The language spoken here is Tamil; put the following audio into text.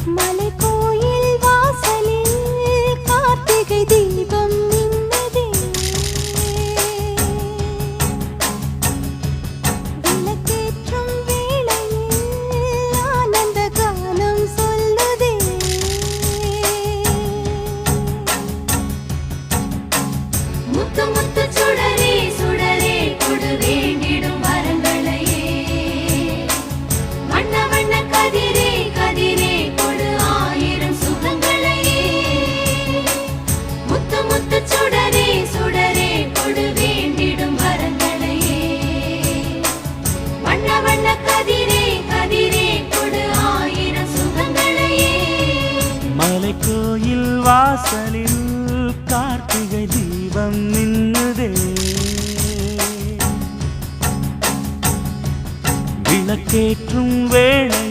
மலைக்கோயில் வாசலில் கார்த்திகை தீபம் மின்னுதே. விளக்கேற்றும் வேளையில் ஆனந்த கானம் சொல்லுதே. முத்து முத்து சுடரே சுடரே கொடு வேண்டிடும் வரங்களையே. வண்ண வண்ண கதிரே கதிரே கொடு ஆயிரம் சுகங்களையே. முத்து முத்து சுடரே சுடரே கொடு வேண்டிடும் வரங்களையே. வண்ண வண்ண கதிரே கதிரே கொடு ஆயிரம் சுகங்களையே. மலைக்கோயில் வாசலில் கார்த்திகை தீபம் மின்னுதே. விளக்கேற்றும் வேளை